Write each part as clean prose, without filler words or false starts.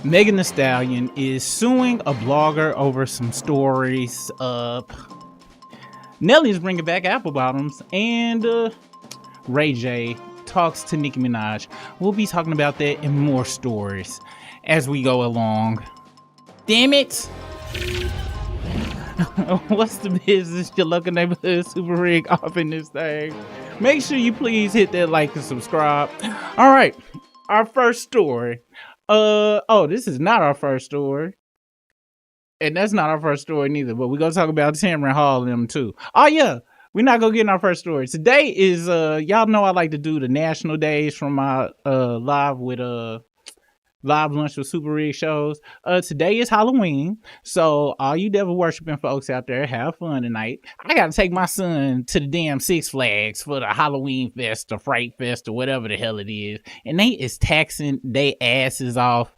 Megan Thee Stallion is suing a blogger over some stories. Nelly is bringing back apple bottoms, and Ray J talks to Nicki Minaj. We'll be talking about that and more stories as we go along. Damn it! What's the business? Your local neighborhood super rig off in this thing. Make sure you please hit that like and subscribe. All right, our first story. This is not our first story. And that's not our first story neither, but we're gonna talk about Tamron Hall and them too. Oh yeah, we're not gonna get in our first story. Today is y'all know I like to do the national days from my live lunch with Super Rig shows. Today is Halloween, so all you devil worshiping folks out there, have fun tonight. I gotta take my son to the damn Six Flags for the Halloween Fest or Fright Fest or whatever the hell it is, and they is taxing they asses off.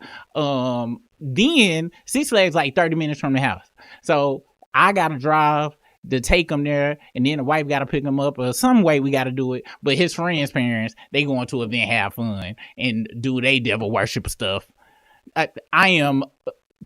Then Six Flags like 30 minutes from the house, so I gotta drive to take him there, and then the wife got to pick him up, or some way we got to do it. But his friends' parents, they going to an event, have fun, and do they devil worship stuff. I am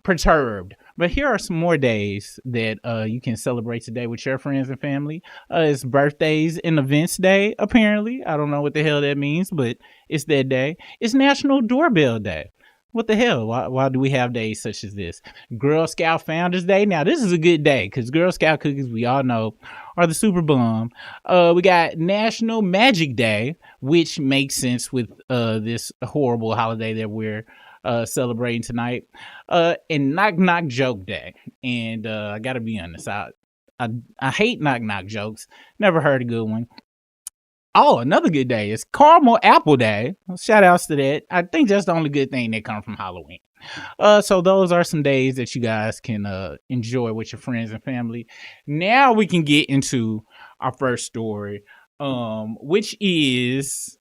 perturbed. But here are some more days that you can celebrate today with your friends and family. It's birthdays and events day, apparently. I don't know what the hell that means, but it's that day. It's National Doorbell Day. What the hell? Why do we have days such as this? Girl Scout Founders Day. Now, this is a good day because Girl Scout cookies, we all know, are the super bomb. We got National Magic Day, which makes sense with this horrible holiday that we're celebrating tonight. And Knock Knock Joke Day. And I got to be honest, I hate knock knock jokes. Never heard a good one. Oh, another good day is Caramel Apple Day. Shout outs to that. I think that's the only good thing that comes from Halloween. So those are some days that you guys can enjoy with your friends and family. Now we can get into our first story, which is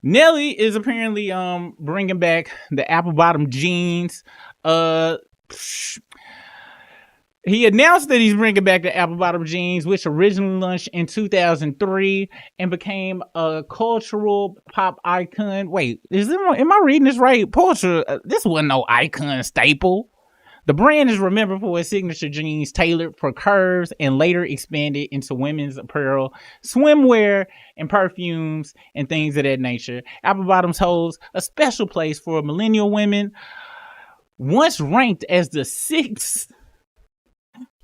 Nelly is apparently bringing back the apple bottom jeans. He announced that he's bringing back the apple bottom jeans, which originally launched in 2003 and became a cultural pop icon. Wait, am I reading this right? This wasn't no icon staple. The brand is remembered for its signature jeans tailored for curves and later expanded into women's apparel, swimwear, and perfumes and things of that nature. Apple bottoms holds a special place for millennial women. Once ranked as the 6th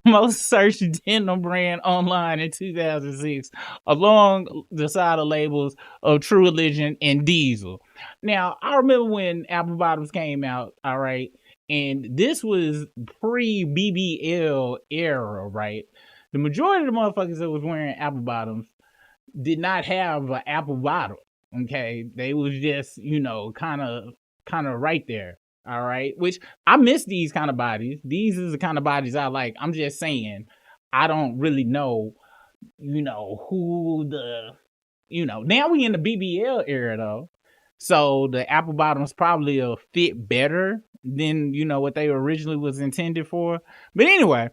most searched denim brand online in 2006, along the side of labels of True Religion and Diesel. Now, I remember when apple bottoms came out, all right, and this was pre-BBL era, right? The majority of the motherfuckers that was wearing apple bottoms did not have an apple bottom, okay? They was just, kind of right there. All right, which I miss these kind of bodies. These is the kind of bodies I like. I'm just saying, I don't really know, who the, now we in the BBL era though. So the apple bottoms probably will fit better than, what they originally was intended for. But anyway,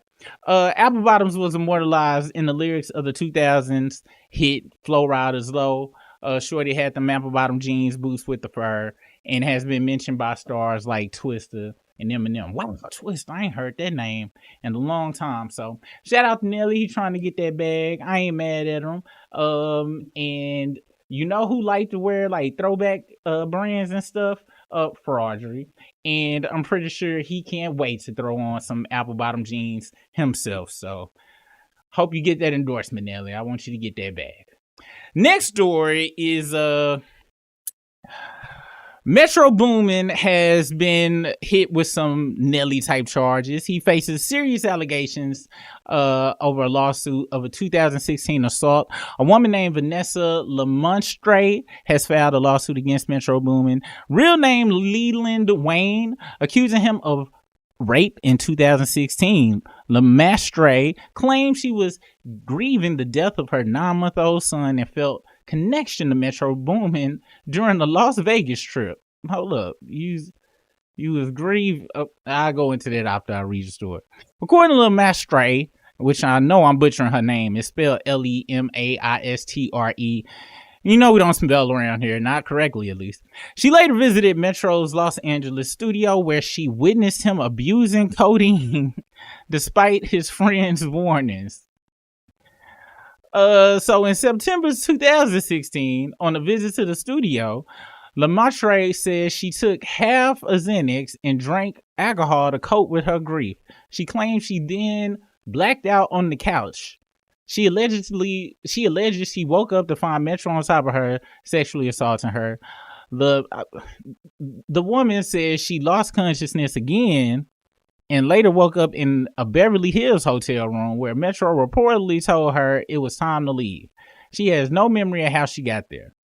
apple bottoms was immortalized in the lyrics of the 2000s hit Flow Riders Low. Shorty had the apple bottom jeans boots with the fur, and has been mentioned by stars like Twista and Eminem. Wow, Twista, I ain't heard that name in a long time. So shout out to Nelly. He's trying to get that bag. I ain't mad at him. And you know who like to wear like throwback brands and stuff? Fraudry. And I'm pretty sure he can't wait to throw on some apple bottom jeans himself. So hope you get that endorsement, Nelly. I want you to get that bag. Next story is Metro Boomin has been hit with some Nelly type charges. He faces serious allegations over a lawsuit of a 2016 assault. A woman named Vanessa Lamonstre has filed a lawsuit against Metro Boomin, real name Leland Wayne, accusing him of rape in 2016. Lamonstre claimed she was grieving the death of her 9-month-old son and felt connection to Metro Boomin during the Las Vegas trip. Hold up, you was grieved. I'll go into that after I read the story. According to Lamonstre, which I know I'm butchering her name, it's spelled Lemaistre. You know we don't spell around here, not correctly at least. She later visited Metro's Los Angeles studio where she witnessed him abusing codeine despite his friends' warnings. So in September 2016, on a visit to the studio, LaMontre says she took half a Xanax and drank alcohol to cope with her grief. She claims she then blacked out on the couch. She alleges she woke up to find Metro on top of her, sexually assaulting her. The woman says she lost consciousness again and later woke up in a Beverly Hills hotel room where Metro reportedly told her it was time to leave. She has no memory of how she got there.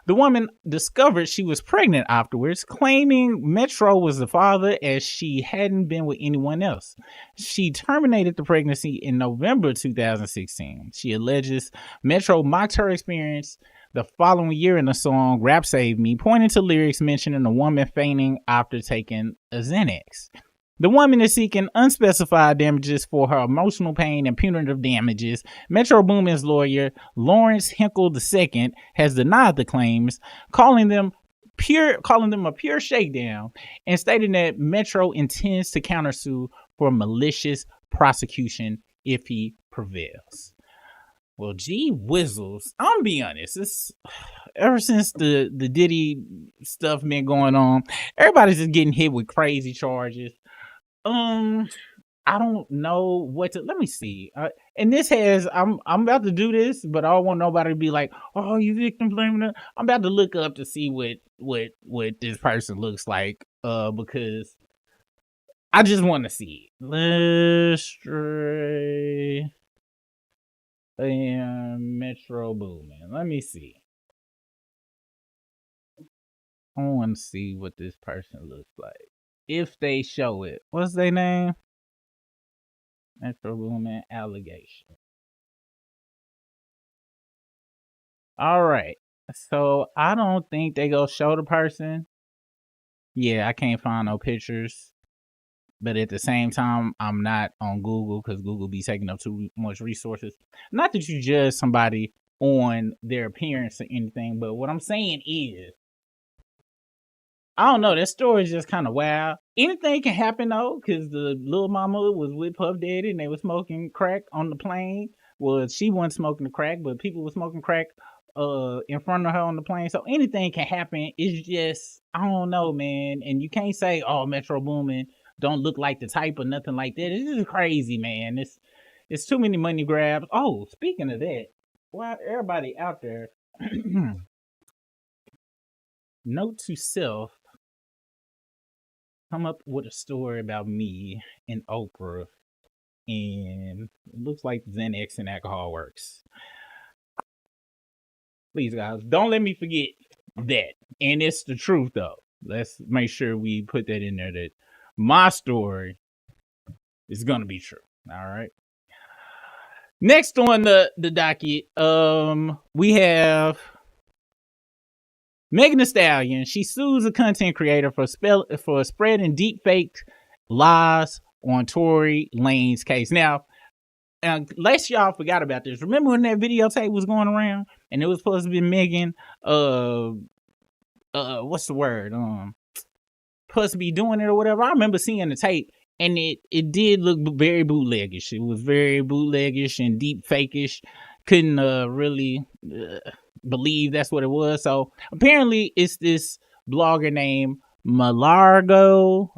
The woman discovered she was pregnant afterwards, claiming Metro was the father as she hadn't been with anyone else. She terminated the pregnancy in November 2016. She alleges Metro mocked her experience the following year in the song Rap Save Me, pointing to lyrics mentioning a woman fainting after taking a Xanax. The woman is seeking unspecified damages for her emotional pain and punitive damages. Metro Boomin's lawyer, Lawrence Hinkle II, has denied the claims, calling them a pure shakedown, and stating that Metro intends to countersue for malicious prosecution if he prevails. Well, gee whizzles, I'm gonna be honest. Ever since the Diddy stuff been going on, everybody's just getting hit with crazy charges. I don't know what to. Let me see. And this has. I'm about to do this, but I don't want nobody to be like, "Oh, you victim blaming her." I'm about to look up to see what this person looks like. Because I just want to see it. Lestray and Metro Boomin. Let me see. I want to see what this person looks like. If they show it. What's their name? Metro Boomin allegation. Alright. So I don't think they go show the person. Yeah, I can't find no pictures. But at the same time, I'm not on Google because Google be taking up too much resources. Not that you judge somebody on their appearance or anything, but what I'm saying is, I don't know. That story is just kind of wild. Anything can happen though, because the little mama was with Puff Daddy and they were smoking crack on the plane. Well, she wasn't smoking the crack, but people were smoking crack in front of her on the plane. So anything can happen. It's just, I don't know, man. And you can't say, oh, Metro Boomin don't look like the type or nothing like that. It's just crazy, man. It's too many money grabs. Oh, speaking of that, well, everybody out there, note to self, come up with a story about me and Oprah, and it looks like Xanax and alcohol works. Please, guys, don't let me forget that. And it's the truth, though. Let's make sure we put that in there, that my story is going to be true. All right. Next on the docket, we have Megan Thee Stallion. She sues a content creator for spreading deepfake lies on Tory Lanez case. Now, unless y'all forgot about this, remember when that videotape was going around and it was supposed to be Megan, what's the word? Supposed to be doing it or whatever. I remember seeing the tape and it did look very bootleggish. It was very bootleggish and deep fakeish. Couldn't really believe that's what it was. So apparently it's this blogger named Milagro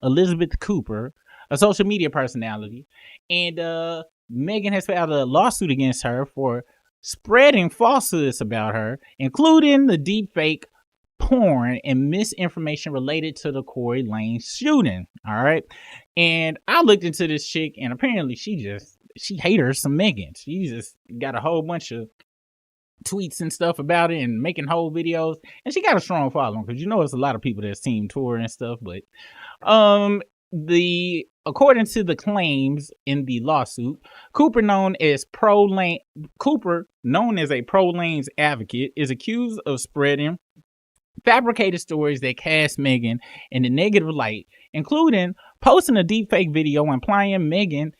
Elizabeth Cooper, a social media personality, and Megan has filed a lawsuit against her for spreading falsehoods about her, including the deepfake porn and misinformation related to the Tory Lanez shooting. All right. And I looked into this chick, and apparently she haters some Megan. She just got a whole bunch of tweets and stuff about it and making whole videos, and she got a strong following because it's a lot of people that's team Tory and stuff. But according to the claims in the lawsuit, Cooper, known as a pro Lanez advocate, is accused of spreading fabricated stories that cast Megan in a negative light, including posting a deepfake video implying Megan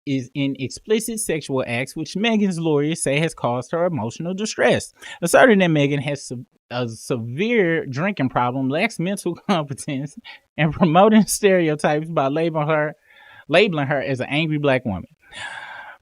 is in explicit sexual acts, which Megan's lawyers say has caused her emotional distress, asserting that Megan has a severe drinking problem, lacks mental competence, and promoting stereotypes by labeling her as an angry black woman.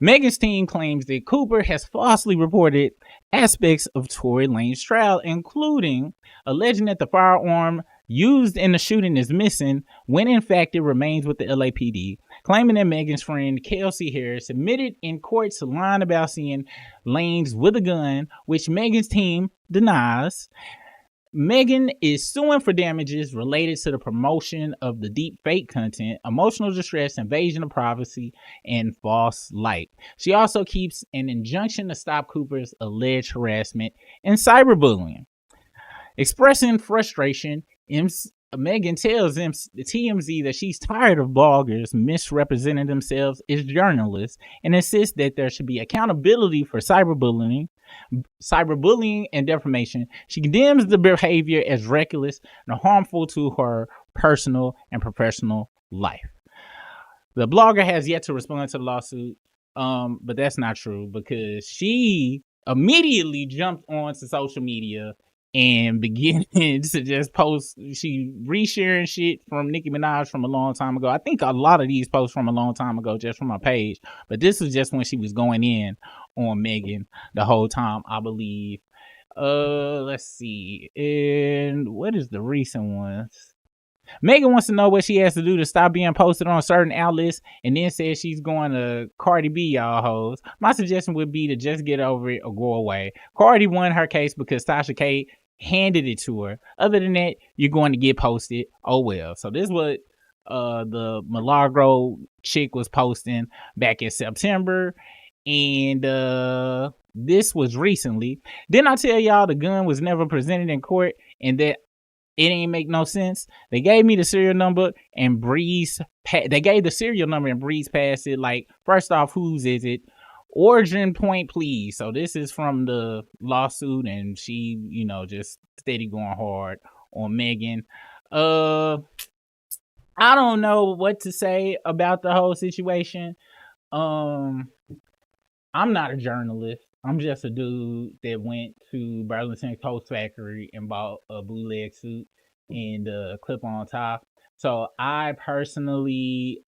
Megan's team claims that Cooper has falsely reported aspects of Tory Lanez's trial, including alleging that the firearm used in the shooting is missing when in fact it remains with the LAPD, claiming that Megan's friend Kelsey Harris admitted in court to lying about seeing Lanez with a gun, which Megan's team denies. Megan is suing for damages related to the promotion of the deep fake content, emotional distress, invasion of privacy, and false light. She also keeps an injunction to stop Cooper's alleged harassment and cyberbullying. Expressing frustration, Megan tells TMZ that she's tired of bloggers misrepresenting themselves as journalists and insists that there should be accountability for cyberbullying and defamation. She condemns the behavior as reckless and harmful to her personal and professional life. The blogger has yet to respond to the lawsuit, but that's not true because she immediately jumped onto social media and beginning to just post. She resharing shit from Nicki Minaj from a long time ago. I think a lot of these posts from a long time ago just from her page, but this was just when she was going in on Megan the whole time, I believe. Let's see. And what is the recent ones? Megan wants to know what she has to do to stop being posted on certain outlets and then says she's going to Cardi B, y'all hoes. My suggestion would be to just get over it or go away. Cardi won her case because Tasha K handed it to her. Other than that, you're going to get posted. Oh well. So this is what the Milagro chick was posting back in September, and this was recently. Didn't I tell y'all the gun was never presented in court and that it ain't make no sense? They gave me the serial number and breezed past it. Like, first off, whose is it? Origin point, please. So this is from the lawsuit, and she, just steady going hard on Megan. I don't know what to say about the whole situation. I'm not a journalist. I'm just a dude that went to Burlington Coat Factory and bought a bootleg suit and a clip-on top. So I personally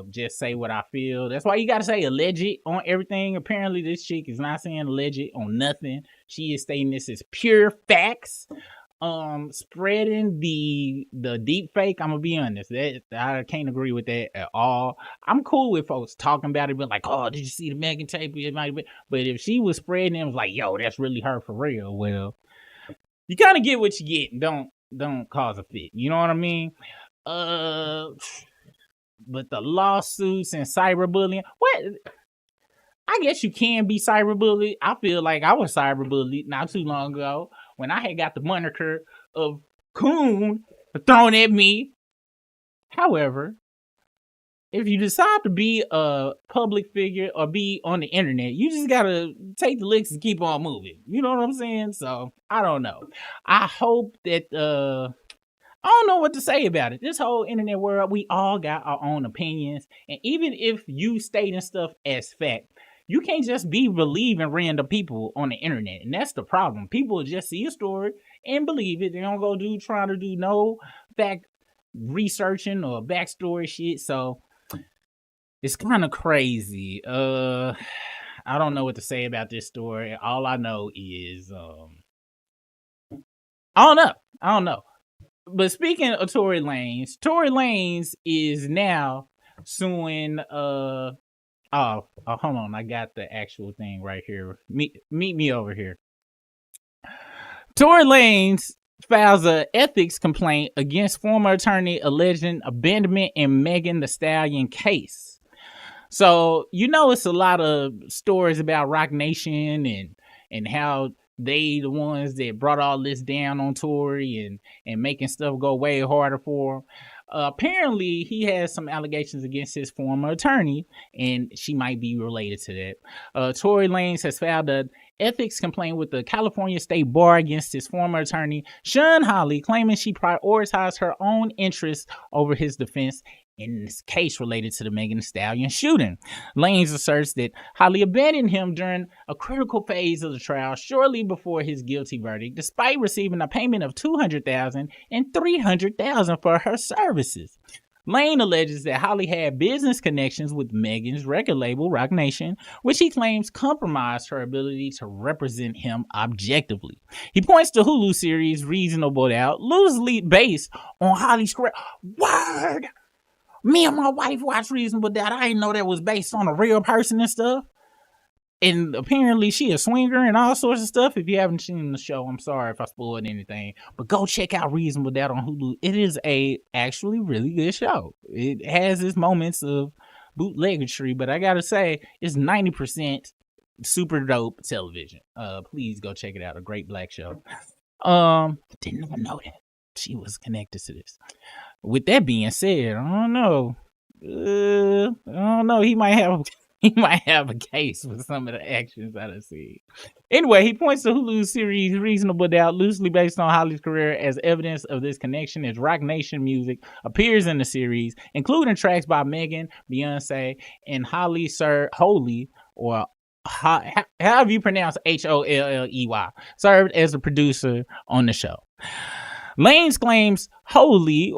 just say what I feel. That's why you gotta say alleged on everything. Apparently this chick is not saying alleged on nothing. She is stating this is pure facts. Spreading the deep fake, I'm gonna be honest, that I can't agree with that at all. I'm cool with folks talking about it, but like, oh, did you see the Megan tape? It might be, but if she was spreading it, was like, yo, that's really her for real. Well, you kind of get what you get, and don't cause a fit. You know what I mean? But the lawsuits and cyberbullying, what? I guess you can be cyberbullied. I feel like I was cyberbullied not too long ago when I had got the moniker of coon thrown at me. However, if you decide to be a public figure or be on the internet, you just gotta take the licks and keep on moving. You know what I'm saying? So I don't know. I hope that I don't know what to say about it. This whole internet world, we all got our own opinions, and even if you stating stuff as fact, you can't just be believing random people on the internet, and that's the problem. People just see a story and believe it. They don't go trying to do no fact researching or backstory shit. So it's kind of crazy. I don't know what to say about this story. All I know is I don't know. But speaking of Tory Lanez is now suing Oh, hold on. I got the actual thing right here. Meet me over here. Tory Lanez files an ethics complaint against former attorney alleging abandonment in Megan Thee Stallion case. So, it's a lot of stories about Roc Nation and how they the ones that brought all this down on Tory and making stuff go way harder for him. Apparently, he has some allegations against his former attorney, and she might be related to that. Tory Lanez has filed an ethics complaint with the California State Bar against his former attorney, Sean Hawley, claiming she prioritized her own interests over his defense in this case related to the Megan Thee Stallion shooting. Lanez asserts that Holly abandoned him during a critical phase of the trial shortly before his guilty verdict, despite receiving a payment of $200,000 and $300,000 for her services. Lane alleges that Holly had business connections with Megan's record label, Roc Nation, which he claims compromised her ability to represent him objectively. He points to Hulu series Reasonable Doubt, loosely based on Holly's career. Word! Me and my wife watched Reasonable Doubt. I didn't know that was based on a real person and stuff. And apparently she a swinger and all sorts of stuff. If you haven't seen the show, I'm sorry if I spoiled anything. But go check out Reasonable Doubt on Hulu. It is a actually really good show. It has its moments of bootleggery, but I gotta say, it's 90% super dope television. Please go check it out. A great black show. Did not know that she was connected to this. With that being said, I don't know. He might have a case with some of the actions I done seen. Anyway, he points to Hulu's series Reasonable Doubt, loosely based on Holly's career, as evidence of this connection as Roc Nation music appears in the series, including tracks by Megan, Beyonce, and Holly Holy, or however you pronounce Holley, served as a producer on the show. Lanez claims Holy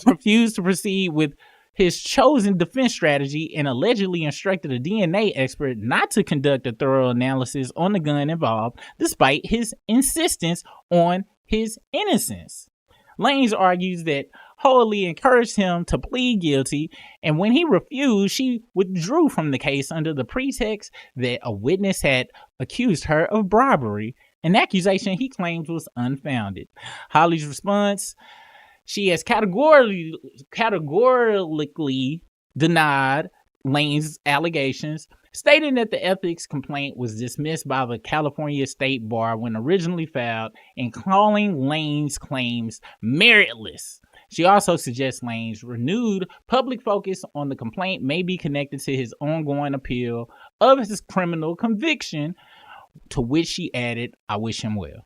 refused to proceed with his chosen defense strategy and allegedly instructed a DNA expert not to conduct a thorough analysis on the gun involved, despite his insistence on his innocence. Lanez argues that Holy encouraged him to plead guilty, and when he refused, she withdrew from the case under the pretext that a witness had accused her of bribery, an accusation he claims was unfounded. Holly's response: she has categorically denied Lane's allegations, stating that the ethics complaint was dismissed by the California State Bar when originally filed, and calling Lane's claims meritless. She also suggests Lane's renewed public focus on the complaint may be connected to his ongoing appeal of his criminal conviction, to which she added, "I wish him well."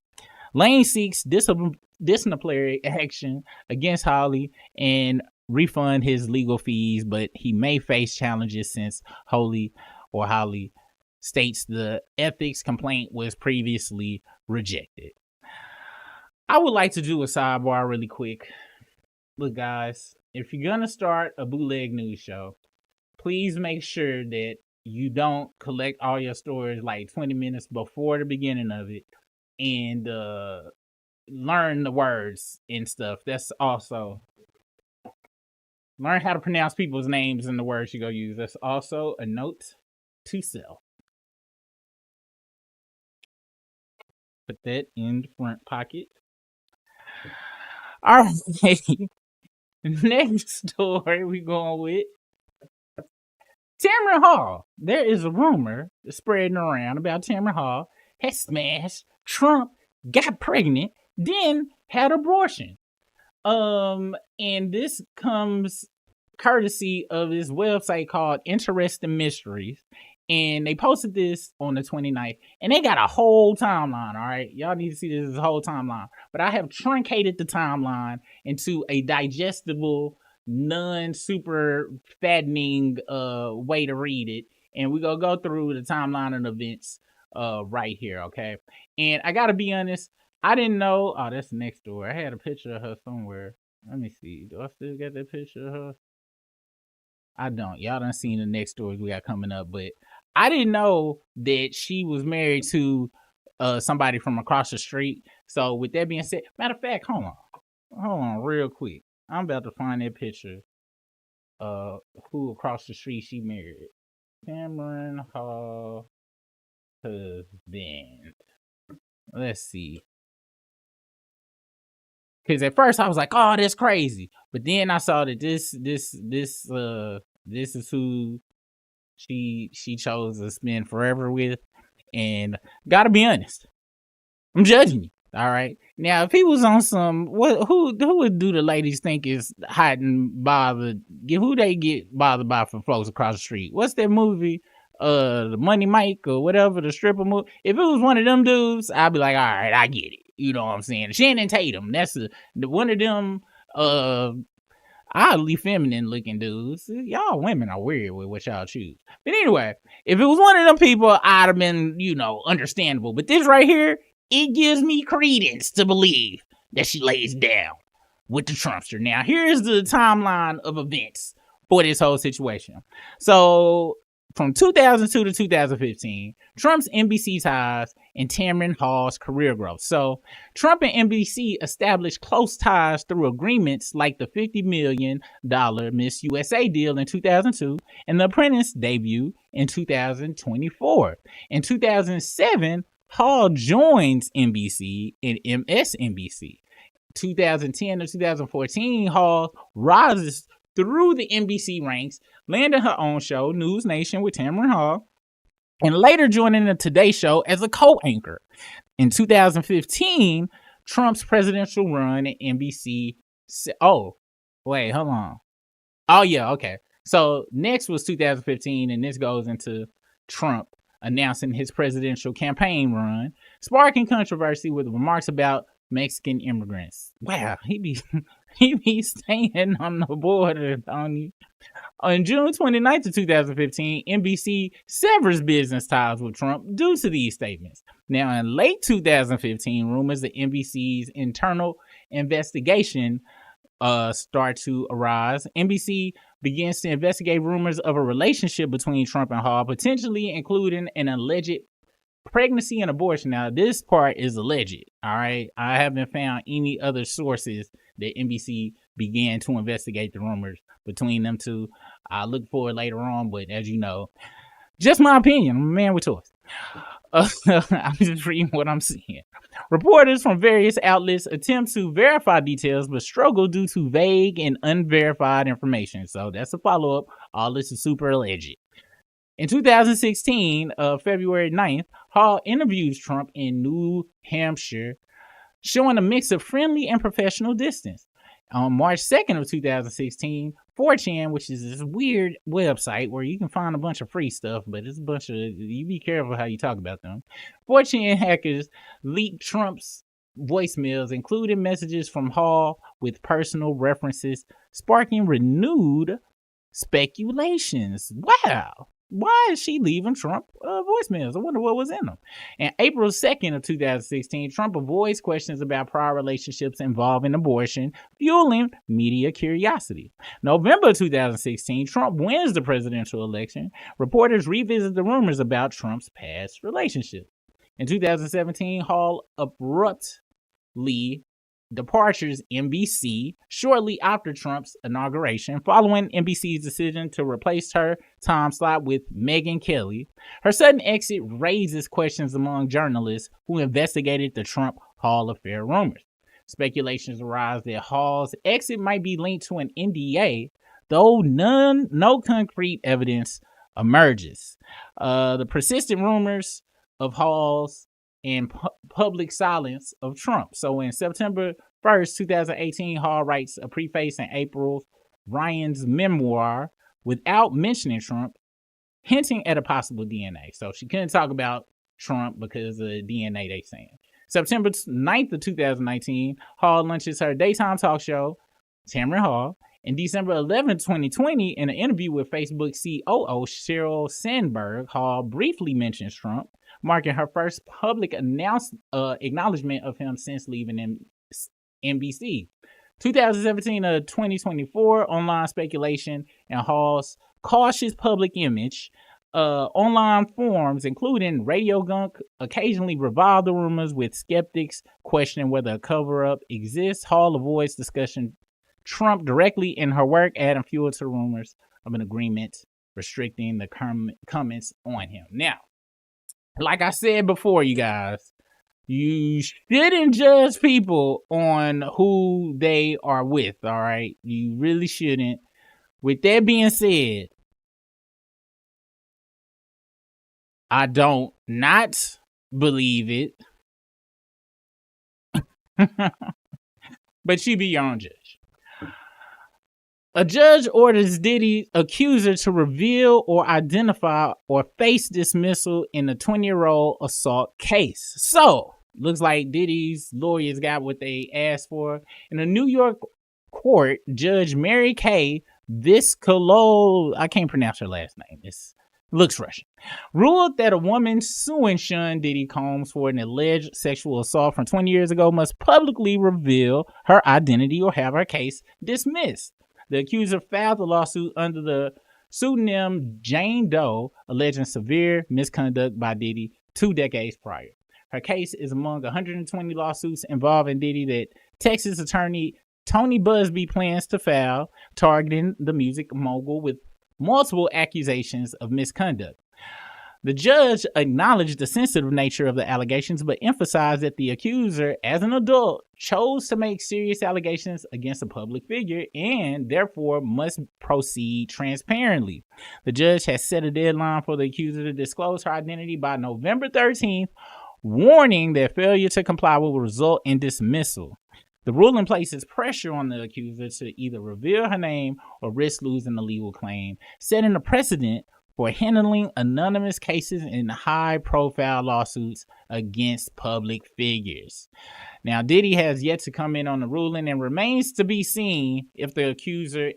Lane seeks disciplinary action against Holly and refund his legal fees, but he may face challenges since Holly states the ethics complaint was previously rejected. I would like to do a sidebar really quick. Look, guys, if you're going to start a bootleg news show, please make sure that you don't collect all your stories like 20 minutes before the beginning of it and learn the words and stuff. That's also learn how to pronounce people's names and the words you go use. That's also a note to self. Put that in the front pocket. All right. Next story we going with Tamron Hall. There is a rumor spreading around about Tamron Hall has smashed Trump, got pregnant, then had abortion. And this comes courtesy of this website called Interesting Mysteries. And they posted this on the 29th. And they got a whole timeline, all right? Y'all need to see this whole timeline. But I have truncated the timeline into a digestible, non-super fattening way to read it. And we're going to go through the timeline of events right here, okay? And I got to be honest, I didn't know. Oh, that's next door. I had a picture of her somewhere. Let me see. Do I still got that picture of her? I don't. Y'all done seen the next stories we got coming up, but I didn't know that she was married to somebody from across the street. So with that being said, matter of fact, hold on real quick. I'm about to find that picture who across the street she married. Tamron Hall husband. Let's see. Because at first I was like, "Oh, that's crazy," but then I saw that this is who she chose to spend forever with, and gotta be honest, I'm judging you. All right, now if he was on some who would do the ladies think is hot and bothered? Who they get bothered by for folks across the street? What's that movie? The Money Mike or whatever, the stripper movie. If it was one of them dudes, I'd be like, all right, I get it. You know what I'm saying? Shannon Tatum. That's one of them. oddly feminine looking dudes. Y'all women are weird with what y'all choose. But anyway, if it was one of them people, I'd have been, understandable. But this right here, it gives me credence to believe that she lays down with the Trumpster. Now, here's the timeline of events for this whole situation. So, from 2002 to 2015, Trump's NBC ties and Tamron Hall's career growth. So, Trump and NBC established close ties through agreements like the $50 million Miss USA deal in 2002 and The Apprentice debut in 2024. In 2007, Hall joins NBC and MSNBC. 2010 to 2014, Hall rises through the NBC ranks, landing her own show, News Nation with Tamron Hall, and later joining the Today Show as a co-anchor. In 2015, Trump's presidential run at NBC. Oh, wait, hold on. Oh, yeah, okay. So next was 2015, and this goes into Trump announcing his presidential campaign run, sparking controversy with remarks about Mexican immigrants. Wow, he be staying on the border, Tony. On June 29th of 2015, NBC severs business ties with Trump due to these statements. Now, in late 2015, rumors that NBC's internal investigation start to arise. NBC begins to investigate rumors of a relationship between Trump and Hall, potentially including an alleged pregnancy and abortion. Now, this part is alleged, all right? I haven't found any other sources that NBC began to investigate the rumors between them two. I'll look for it later on, but as you know, just my opinion. I'm a man with choice. I'm just reading what I'm seeing. Reporters from various outlets attempt to verify details, but struggle due to vague and unverified information. So that's a follow-up. All this is super alleged. In 2016, February 9th, Hall interviews Trump in New Hampshire, showing a mix of friendly and professional distance. On March 2nd of 2016, 4chan, which is this weird website where you can find a bunch of free stuff, but it's a bunch of, you be careful how you talk about them. 4chan hackers leaked Trump's voicemails, including messages from Hall with personal references, sparking renewed speculations. Wow. Why is she leaving Trump voicemails? I wonder what was in them. And April 2nd of 2016, Trump avoids questions about prior relationships involving abortion, fueling media curiosity. November 2016, Trump wins the presidential election. Reporters revisit the rumors about Trump's past relationships. In 2017, Hall abruptly departures NBC shortly after Trump's inauguration, following NBC's decision to replace her time slot with Megyn Kelly. Her sudden exit raises questions among journalists who investigated the Trump-Hall affair rumors. Speculations arise that Hall's exit might be linked to an NDA, though no concrete evidence emerges. The persistent rumors of Hall's and public silence of Trump. So in September 1st, 2018, Hall writes a preface in April Ryan's memoir without mentioning Trump, hinting at a possible DNA. So she couldn't talk about Trump because of the DNA they saying. September 9th of 2019, Hall launches her daytime talk show, Tamron Hall. In December 11, 2020, in an interview with Facebook COO Sheryl Sandberg, Hall briefly mentions Trump, marking her first public acknowledgement of him since leaving NBC. 2017 to 2024, online speculation and Hall's cautious public image. Online forums, including Radio Gunk, occasionally revive the rumors, with skeptics questioning whether a cover-up exists. Hall avoids discussing Trump directly in her work, adding fuel to rumors of an agreement restricting the comments on him. Now, like I said before, you guys, you shouldn't judge people on who they are with, all right? You really shouldn't. With that being said, I don't not believe it, but you be your own judge. A judge orders Diddy's accuser to reveal or identify or face dismissal in a 20-year-old assault case. So, looks like Diddy's lawyers got what they asked for. In a New York Court, Judge Mary Kay Viscolo, I can't pronounce her last name. It looks Russian. Ruled that a woman suing Sean Diddy Combs for an alleged sexual assault from 20 years ago must publicly reveal her identity or have her case dismissed. The accuser filed the lawsuit under the pseudonym Jane Doe, alleging severe misconduct by Diddy 2 decades prior. Her case is among 120 lawsuits involving Diddy that Texas attorney Tony Busby plans to file, targeting the music mogul with multiple accusations of misconduct. The judge acknowledged the sensitive nature of the allegations, but emphasized that the accuser, as an adult, chose to make serious allegations against a public figure and therefore must proceed transparently. The judge has set a deadline for the accuser to disclose her identity by November 13th, warning that failure to comply will result in dismissal. The ruling places pressure on the accuser to either reveal her name or risk losing the legal claim, setting a precedent for handling anonymous cases in high-profile lawsuits against public figures. Now, Diddy has yet to come in on the ruling and remains to be seen if the accuser,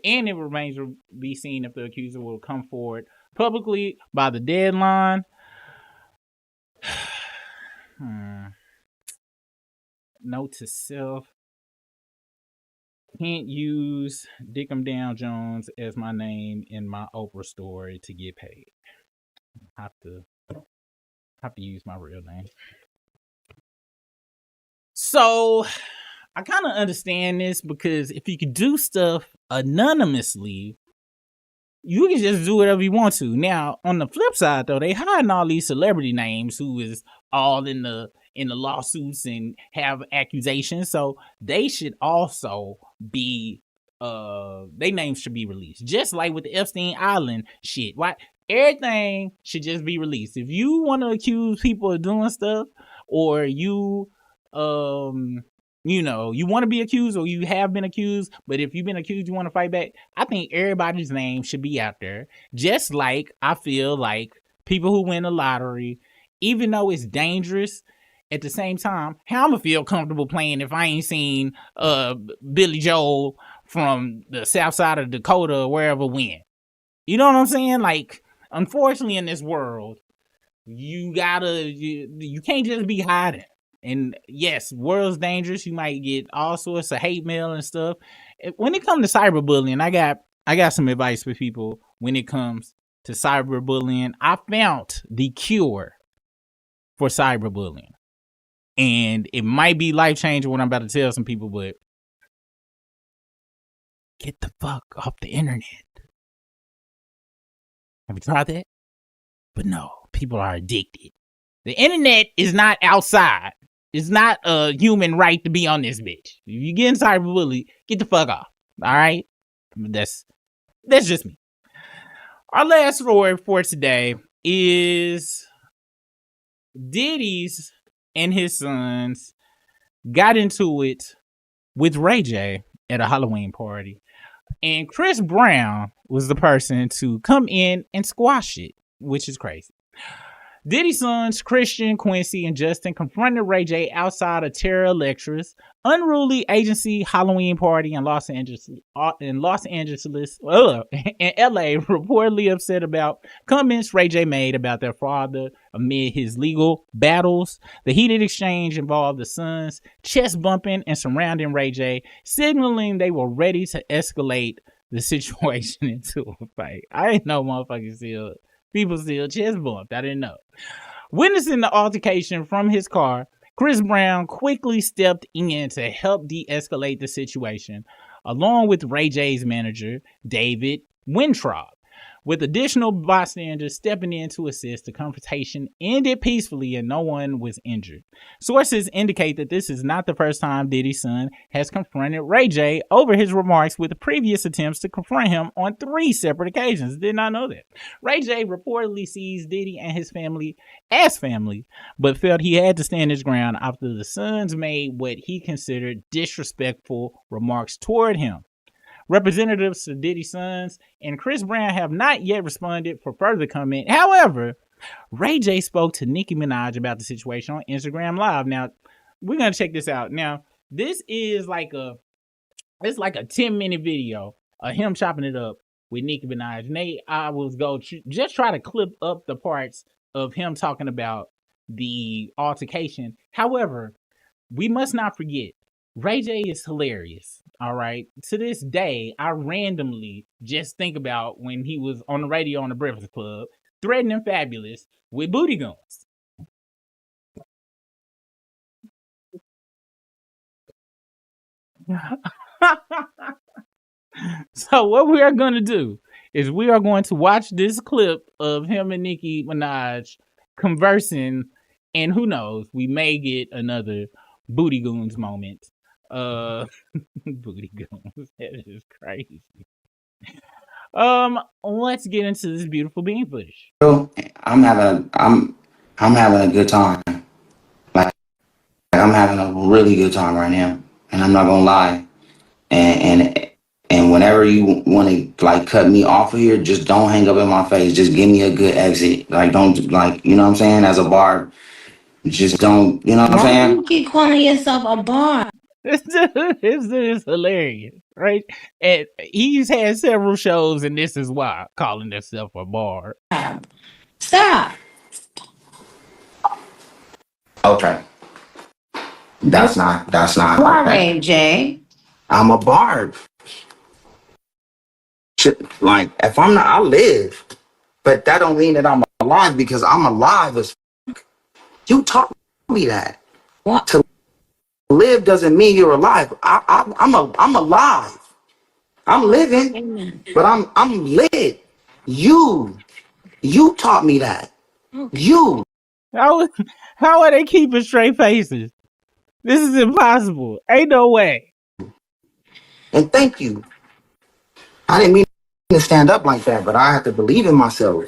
will come forward publicly by the deadline. Note to self. Can't use Dickum Down Jones as my name in my Oprah story to get paid. Have to use my real name. So I kind of understand this, because if you could do stuff anonymously, you can just do whatever you want to. Now, on the flip side, though, they hiding all these celebrity names who is all in the lawsuits and have accusations, so they should also be their names should be released, just like with the Epstein Island shit. Why everything should just be released. If you want to accuse people of doing stuff, or you you want to be accused, or you have been accused, but if you've been accused, you want to fight back, I think everybody's name should be out there. Just like I feel like people who win the lottery, even though it's dangerous, at the same time, how I'm gonna feel comfortable playing if I ain't seen Billy Joel from the south side of Dakota or wherever win? You know what I'm saying? Like, unfortunately, in this world, you can't just be hiding. And yes, world's dangerous. You might get all sorts of hate mail and stuff. When it comes to cyberbullying, I got some advice for people. When it comes to cyberbullying, I found the cure for cyberbullying. And it might be life-changing what I'm about to tell some people, but get the fuck off the internet. Have you tried that? But no, people are addicted. The internet is not outside. It's not a human right to be on this bitch. If you get cyberbullied, get the fuck off. All right? That's just me. Our last story for today is Diddy's and his sons got into it with Ray J at a Halloween party. And Chris Brown was the person to come in and squash it, which is crazy. Diddy's sons, Christian, Quincy, and Justin, confronted Ray J outside of Terra Electra's unruly agency Halloween party in Los Angeles, and LA, reportedly upset about comments Ray J made about their father amid his legal battles. The heated exchange involved the sons chest bumping and surrounding Ray J, signaling they were ready to escalate the situation into a fight. I didn't know people still chest bumped. I didn't know. Witnessing the altercation from his car, Chris Brown quickly stepped in to help de-escalate the situation, along with Ray J's manager, David Wintraub. With additional bystanders stepping in to assist, the confrontation ended peacefully and no one was injured. Sources indicate that this is not the first time Diddy's son has confronted Ray J over his remarks, with previous attempts to confront him on 3 separate occasions. Did not know that. Ray J reportedly sees Diddy and his family as family, but felt he had to stand his ground after the sons made what he considered disrespectful remarks toward him. Representatives to Diddy's sons and Chris Brown have not yet responded for further comment. However, Ray J spoke to Nicki Minaj about the situation on Instagram Live. Now, we're going to check this out. Now, this is like It's like a 10-minute video of him chopping it up with Nicki Minaj. And I was just try to clip up the parts of him talking about the altercation. However, we must not forget, Ray J is hilarious. All right. To this day, I randomly just think about when he was on the radio on the Breakfast Club threatening Fabulous with booty guns. So what we are going to do is we are going to watch this clip of him and Nicki Minaj conversing, and who knows, we may get another booty goons moment. Booty goons. That is crazy. Let's get into this beautiful bean footage. I'm having a good time. Like, I'm having a really good time right now, and I'm not gonna lie. And whenever you want to like cut me off of here, just don't hang up in my face. Just give me a good exit. Like, don't, like, you know what I'm saying? As a barb, just don't. You know what I'm saying? Why do you keep calling yourself a barb? This is hilarious, right? And he's had several shows, and this is why, calling himself a barb. Stop. Okay. That's not. Why, Okay. Jay? I'm a barb. Shit, like, if I'm not, I live, but that don't mean that I'm alive, because I'm alive as fuck. You taught me that. What? To live doesn't mean you're alive. I'm alive. I'm living. Amen. But I'm lit. You taught me that. Okay. You. How are they keeping straight faces? This is impossible. Ain't no way. And thank you. I didn't mean to stand up like that, but I have to believe in myself.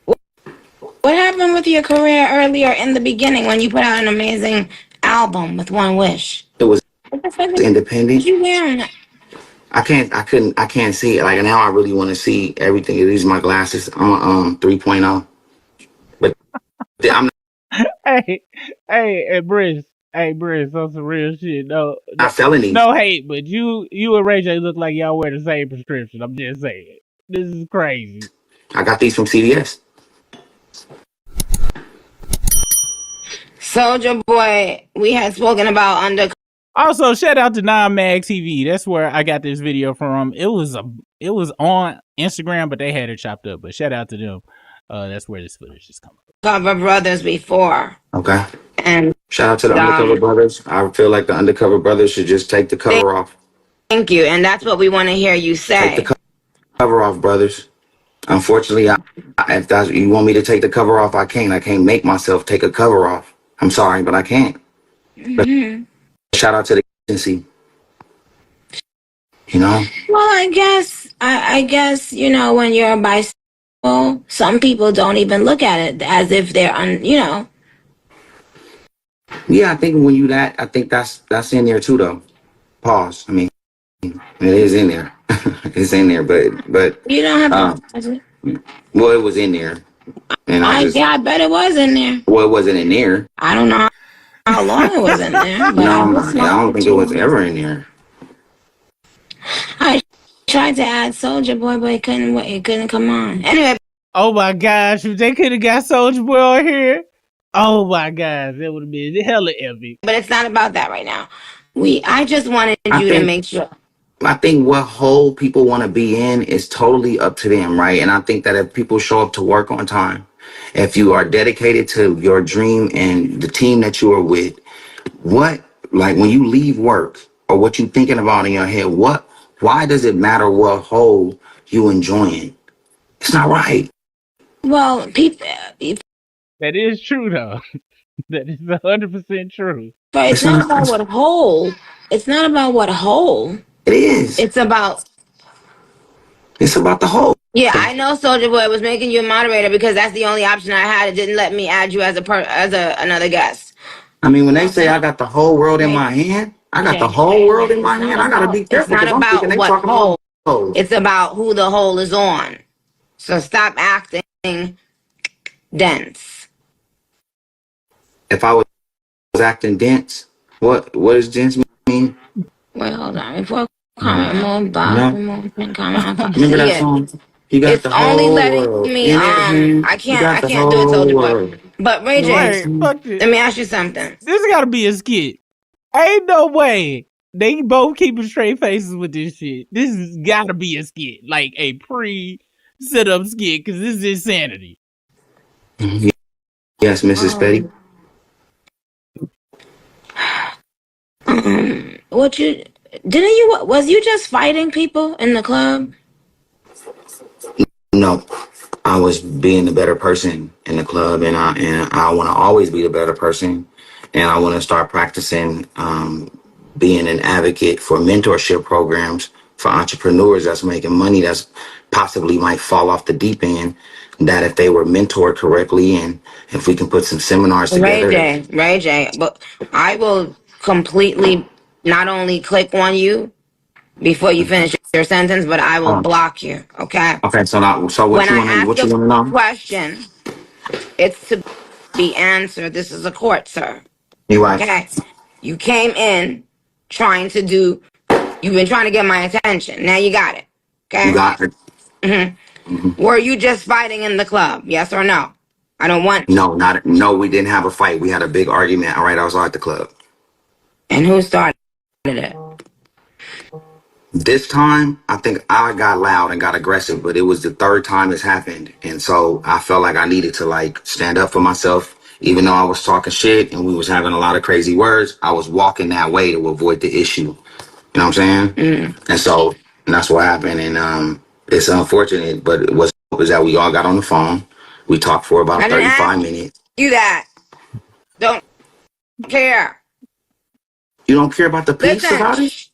What happened with your career earlier in the beginning when you put out an amazing album with One Wish? It was What the fuck independent. What you wearing? I can't see it. Like, now I really want to see everything. These are my glasses. I'm a 3.0. But I'm Hey, Briz, on some real shit. No felonies. No hate, but you and Ray J look like y'all wear the same prescription. I'm just saying. This is crazy. I got these from CVS. Soulja Boy, we had spoken about under. Also, shout out to Non-Mag TV. That's where I got this video from. It was on Instagram, but they had it chopped up. But shout out to them. That's where this footage is coming from. Cover Brothers before. Okay. And shout out to the Undercover Brothers. I feel like the Undercover Brothers should just take the cover off. Thank you. And that's what we want to hear you say. Take the cover off, brothers. Unfortunately, if that's, you want me to take the cover off, I can't. I can't make myself take a cover off. I'm sorry, but I can't. Mm-hmm. But shout out to the agency. You know? Well, I guess, you know, when you're a bisexual, some people don't even look at it as if they're, you know. Yeah, I think when you I think that's in there too, though. Pause. I mean, it is in there. It's in there, but you don't have to. Well, it was in there. And I bet it was in there. Well, it wasn't in there. I don't know how long it was in there. But I don't think it was ever in there. I tried to add Soulja Boy, but it couldn't come on. Anyway. Oh my gosh, if they could have got Soulja Boy on here, oh my gosh, that would have been hella epic. But it's not about that right now. I just wanted you to make sure. I think what hole people want to be in is totally up to them, right? And I think that if people show up to work on time, if you are dedicated to your dream and the team that you are with, like when you leave work or what you're thinking about in your head, why does it matter what hole you enjoying? It's not right. Well, people. That is true, though. That is 100% true. But it's not about what hole. It's not about what hole. It is. It's about the whole. Yeah, I know Soulja Boy was making you a moderator because that's the only option I had. It didn't let me add you as another guest. I mean, when they say I got the whole world in my hand, I got the whole world in my hand. I gotta be careful. It's not about what hole. It's about who the hole is on. So stop acting dense. If I was acting dense, what does dense mean? Wait, hold on. Before comment, remove box, No. remove pin comment. Remember that See it. song? You got It's the only whole letting world me in your hand. I You got the can't do it, whole Soldier Boy. world. But Ray J, Wait, fuck this. let me ask you something. This gotta be a skit. Ain't no way they both keeping straight faces with this shit. This has gotta be a skit, like a pre-set up skit, because this is insanity. Yes, Mrs. Petty. What you didn't you was you just fighting people in the club? No, I was being the better person in the club, and I want to always be the better person, and I want to start practicing being an advocate for mentorship programs for entrepreneurs that's making money that's possibly might fall off the deep end. That if they were mentored correctly, and if we can put some seminars together. Ray J, but I will completely not only click on you before you finish your sentence, but I will block you. Okay. Okay, so what When you I want to ask a know? question, it's to be answered. This is a court, sir. You right. Okay. You came in trying to do. You've been trying to get my attention. Now you got it. Okay. You got it. Were you just fighting in the club? Yes or no? I don't want. No, we didn't have a fight. We had a big argument right outside the club. And who started it? This time, I think I got loud and got aggressive, but it was the third time it's happened. And so I felt like I needed to like stand up for myself. Even though I was talking shit and we was having a lot of crazy words, I was walking that way to avoid the issue. You know what I'm saying? And that's what happened. And it's unfortunate, but what's up is that we all got on the phone. We talked for about I didn't 35 ask minutes. you that. Don't care. You don't care about the peace Listen. about it?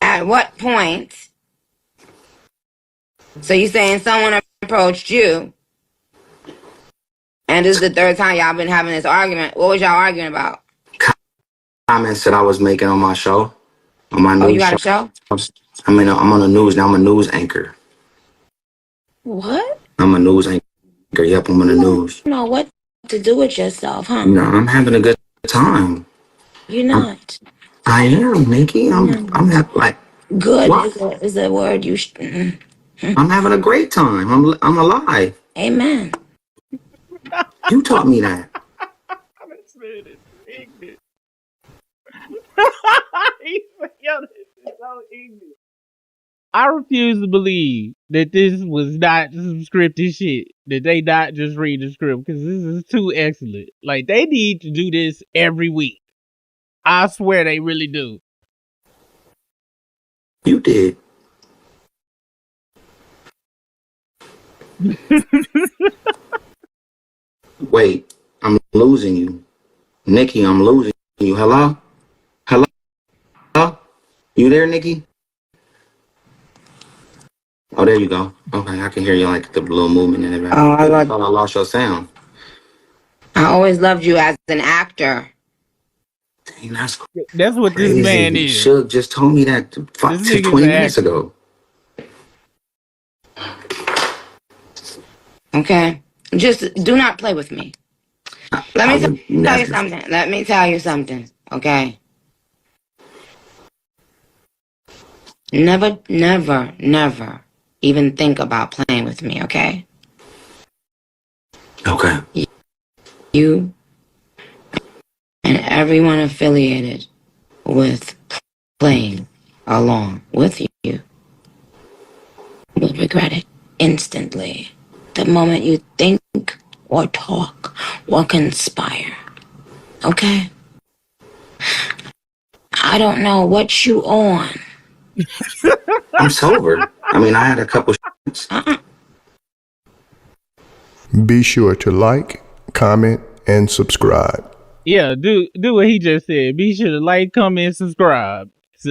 At what point? So you saying someone approached you, and this is the third time y'all been having this argument. What was y'all arguing about? Comments that I was making on my show, on my news you got show. a show? I'm on the news now. I'm a news anchor. What? I'm a news anchor. Yep, I'm on the news. You know what to do with yourself, huh? No, I'm having a good time. You're not. I am, Nikki. I'm having like good what? is a word you. I'm having a great time. I'm alive. Amen. You taught me that. This man is ignorant. Yo, this is so ignorant. I refuse to believe that this was not some scripted shit. That they not just read the script, because this is too excellent. Like, they need to do this every week. I swear they really do. You did. Wait, I'm losing you. Nikki, I'm losing you. Hello? Hello? Hello? You there, Nikki? Oh, there you go. Okay, I can hear you like the little movement in the back. I thought I lost your sound. I always loved you as an actor. Dang, that's what crazy. this man is. Shug just told me that 20 minutes ago. Okay. Just do not play with me. Let me tell you something. Let me tell you something. Okay. Never, never, never even think about playing with me, okay? Okay. You and everyone affiliated with playing along with you will regret it instantly. The moment you think or talk or conspire. Okay? I don't know what you on. I'm sober. I mean, I had a couple Be sure to like, comment, and subscribe. Yeah, do what he just said. Be sure to like, comment, subscribe.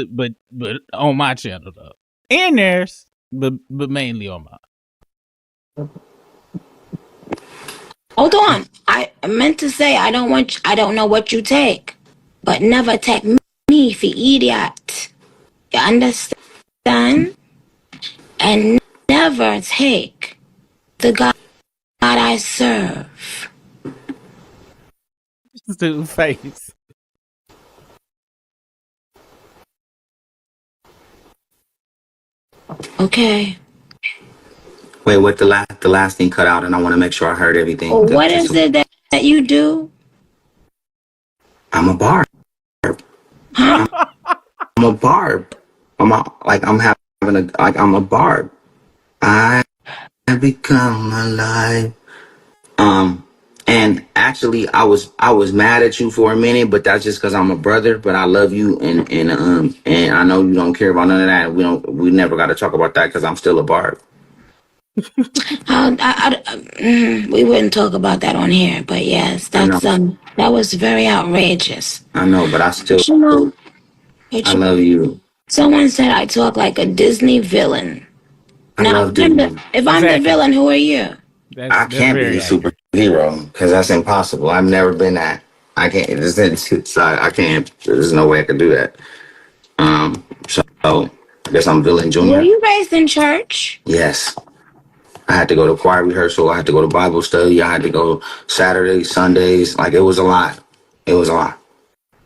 But on my channel though, and theirs, but mainly on mine. Hold on. I meant to say I don't know what you take, but never take me for idiot. You understand? And never take the God I serve. Stupid face. Okay. Wait, what the last thing cut out, and I want to make sure I heard everything. Well, what is it that you do? I'm a barb. Huh? I'm a barb. I'm a barb. I become alive. And actually, I was mad at you for a minute, but that's just because I'm a brother. But I love you, and I know you don't care about none of that. We never got to talk about that because I'm still a barb. We wouldn't talk about that on here, but yes, that was very outrageous. I know, but I still, I love you. Someone said I talk like a Disney villain. I love Disney. If I'm the villain, who are you? I can't be a superhero because that's impossible. I've never been that. I can't. I can't. There's no way I could do that. So I guess I'm villain junior. Were you raised in church? Yes. I had to go to choir rehearsal. I had to go to Bible study. I had to go Saturdays, Sundays. Like, it was a lot. It was a lot.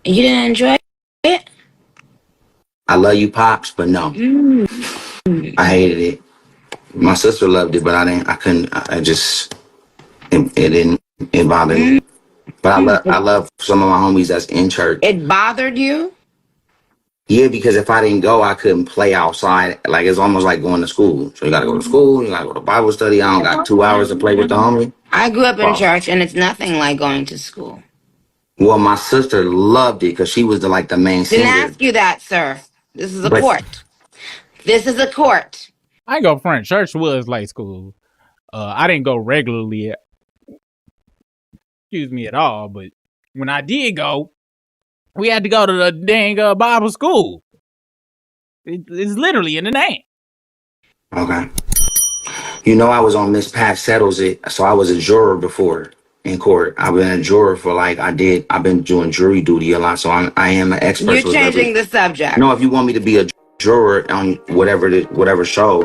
You didn't enjoy it? I love you, Pops, but no. I hated it. My sister loved it, but I couldn't. It bothered me. But I love some of my homies that's in church. It bothered you? Yeah, because if I didn't go, I couldn't play outside. Like, it's almost like going to school. So you got to go to school, you got to go to Bible study. I don't got 2 hours to play with the homie. I grew up in church, and it's nothing like going to school. Well, my sister loved it because she was the main singer. Didn't ask you that, sir. This is a court. This is a court. I go front. Church was like school. I didn't go regularly. Excuse me at all, but when I did go, we had to go to the dang Bible school. It's literally in the name. Okay. You know, I was on Miss Pat Settles It, so I was a juror before in court. I've been a juror for I've been doing jury duty a lot, so I am an expert. You're changing the subject. No, if you want me to be a juror on whatever show,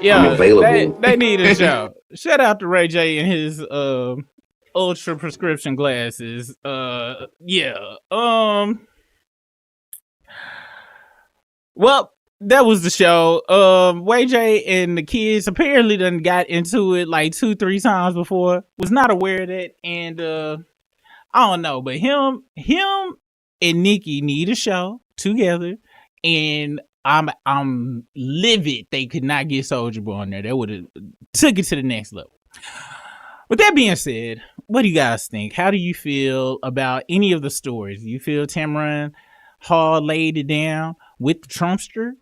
yeah, I'm available. They need a show. Shout out to Ray J and his ultra prescription glasses. Well, that was the show. Ray J and the kids apparently done got into it like 2-3 times before. Was not aware of that, and I don't know, but him and Nicki need a show together, and I'm livid they could not get Soulja Boy on there. That would have took it to the next level. With that being said, what do you guys think? How do you feel about any of the stories? Do you feel Tamron Hall laid it down with the Trumpster?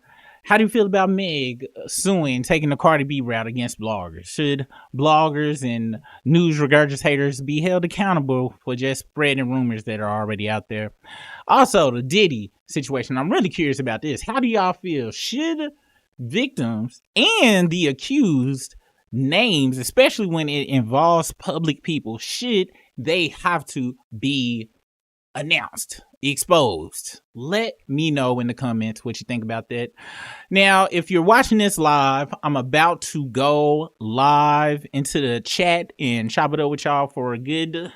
How do you feel about Meg suing, taking the Cardi B route against bloggers? Should bloggers and news regurgitators be held accountable for just spreading rumors that are already out there? Also, the Diddy situation. I'm really curious about this. How do y'all feel? Should victims and the accused names, especially when it involves public people, should they have to be announced, exposed? Let me know in the comments what you think about that. Now, if you're watching this live, I'm about to go live into the chat and chop it up with y'all for a good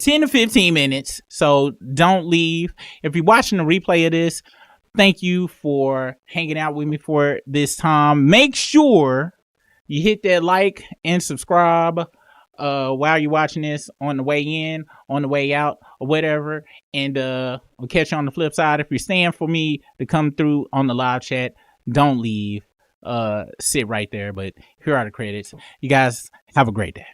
10 to 15 minutes. So don't leave. If you're watching the replay of this, thank you for hanging out with me for this time. Make sure you hit that like and subscribe while you're watching this, on the way in, on the way out, or whatever. And we'll catch you on the flip side. If you're staying for me to come through on the live chat, don't leave. Sit right there. But here are the credits. You guys have a great day.